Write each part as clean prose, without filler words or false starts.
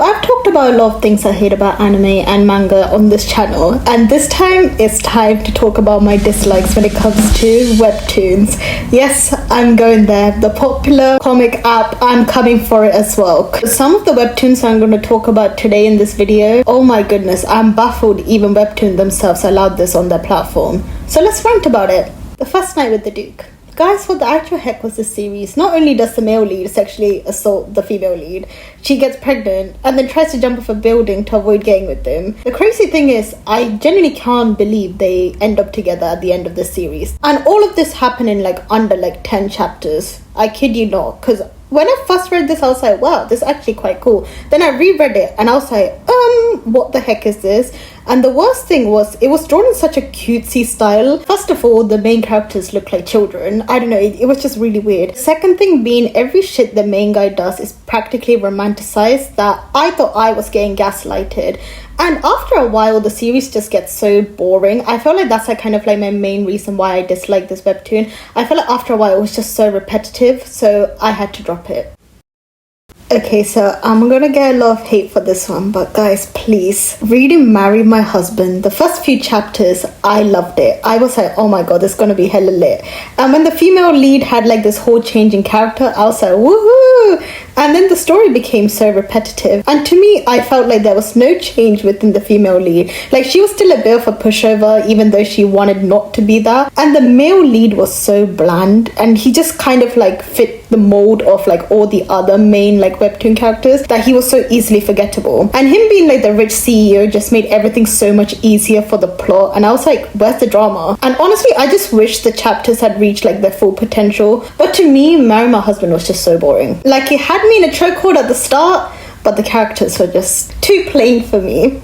I've talked about a lot of things I hate about anime and manga on this channel, and this time it's time to talk about my dislikes when it comes to Webtoons. Yes, I'm going there. The popular comic app, I'm coming for it as well. Some of the Webtoons I'm going to talk about today in this video, oh my goodness, I'm baffled even Webtoon themselves allowed this on their platform. So let's rant about it. The First Night with the Duke. Guys, what the actual heck was this series? Not only does the male lead sexually assault the female lead, she gets pregnant and then tries to jump off a building to avoid getting with them. The crazy thing is, I genuinely can't believe they end up together at the end of this series. And all of this happened in under 10 chapters. I kid you not, because when I first read this, I was like, wow, this is actually quite cool. Then I reread it and I was like, what the heck is this? And the worst thing was, it was drawn in such a cutesy style. First of all, the main characters look like children. I don't know, it was just really weird. Second thing being, every shit the main guy does is practically romanticized that I thought I was getting gaslighted. And after a while, the series just gets so boring. I felt like that's my main reason why I dislike this webtoon. I felt like after a while, it was just so repetitive, so I had to drop it. Okay, so I'm gonna get a lot of hate for this one, but guys, please, reading Marry My Husband, the first few chapters, I loved it. I was like, oh my god, this is gonna be hella lit. And when the female lead had this whole change in character, I was like, woohoo! And then the story became so repetitive. And to me, I felt like there was no change within the female lead. She was still a bit of a pushover, even though she wanted not to be that. And the male lead was so bland, and he just fit the mold of all the other main webtoon characters, that he was so easily forgettable. And him being the rich CEO just made everything so much easier for the plot, and I was like, where's the drama? And honestly, I just wish the chapters had reached their full potential. But to me, Marry My Husband was just so boring. It had me in a chokehold at the start, but the characters were just too plain for me.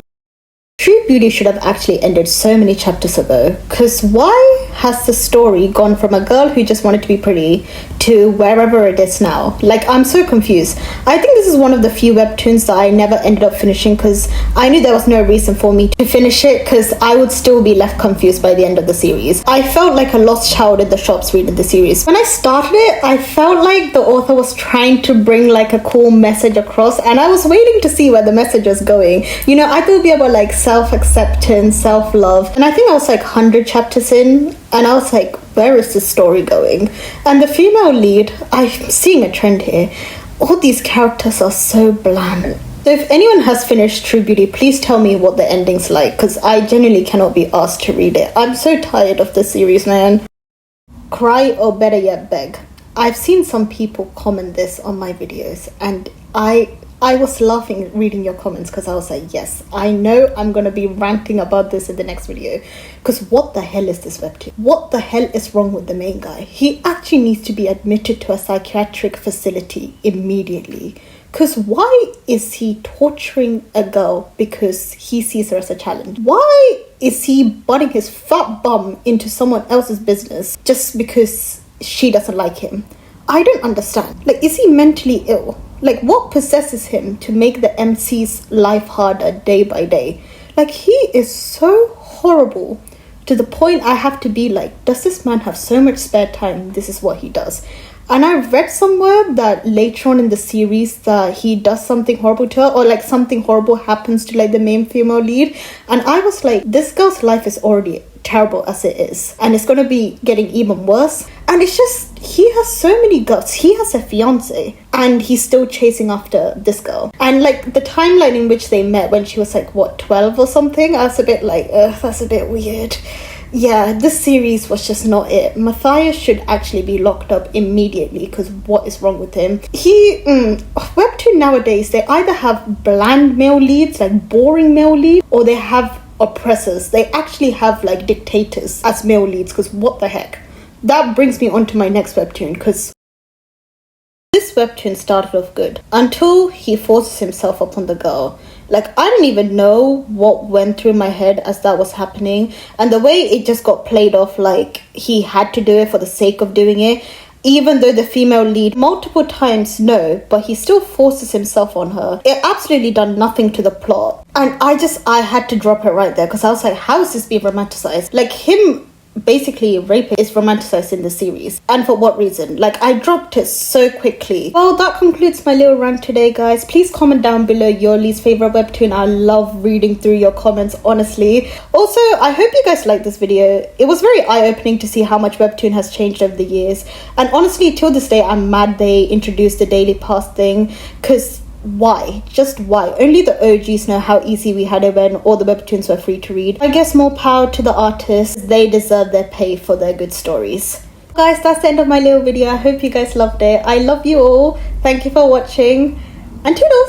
True Beauty should have actually ended so many chapters ago, because why has the story gone from a girl who just wanted to be pretty to wherever it is now? I'm so confused. I think this is one of the few webtoons that I never ended up finishing, because I knew there was no reason for me to finish it, because I would still be left confused by the end of the series. I felt like a lost child in the shops reading the series. When I started it, I felt like the author was trying to bring a cool message across, and I was waiting to see where the message was going. I thought it would be about self-acceptance, self-love, and I think I was 100 chapters in, and I was like, where is this story going? And the female lead, I'm seeing a trend here. All these characters are so bland. So if anyone has finished True Beauty, please tell me what the ending's like, because I genuinely cannot be asked to read it. I'm so tired of this series, man. Cry, or better yet, beg. I've seen some people comment this on my videos, and I was laughing reading your comments, because I was like, yes, I know I'm going to be ranting about this in the next video, because what the hell is this webtoon? What the hell is wrong with the main guy? He actually needs to be admitted to a psychiatric facility immediately, because why is he torturing a girl because he sees her as a challenge? Why is he butting his fat bum into someone else's business just because she doesn't like him? I don't understand. Is he mentally ill? What possesses him to make the MC's life harder day by day? He is so horrible to the point I have to be does this man have so much spare time? This is what he does. And I read somewhere that later on in the series that he does something horrible to her, or something horrible happens to the main female lead. And I was like, this girl's life is already terrible as it is, and it's going to be getting even worse. And it's just, he has so many guts. He has a fiance, and he's still chasing after this girl. And the timeline in which they met, when she was 12 or something, I was a bit that's a bit weird. Yeah, this series was just not it. Matthias should actually be locked up immediately, because what is wrong with him? Webtoon nowadays, they either have bland male leads, boring male leads, or they have oppressors. They actually have dictators as male leads, because what the heck? That brings me on to my next webtoon, because this webtoon started off good until he forces himself upon the girl. I don't even know what went through my head as that was happening, and the way it just got played off he had to do it for the sake of doing it, even though the female lead multiple times no, but he still forces himself on her. It absolutely done nothing to the plot, and I had to drop it right there, because I was like, how is this being romanticized? Him basically rape is romanticized in the series, and for what reason. Like, I dropped it so quickly. Well, that concludes my little rant today, guys. Please comment down below your least favorite webtoon. I love reading through your comments, honestly. Also, I hope you guys liked this video. It was very eye-opening to see how much webtoon has changed over the years, and honestly, till this day, I'm mad they introduced the daily pass thing, because why? Just why? Only the OGs know how easy we had it when all the webtoons were free to read. I guess more power to the artists. They deserve their pay for their good stories. Guys, that's the end of my little video. I hope you guys loved it. I love you all. Thank you for watching, and toodles!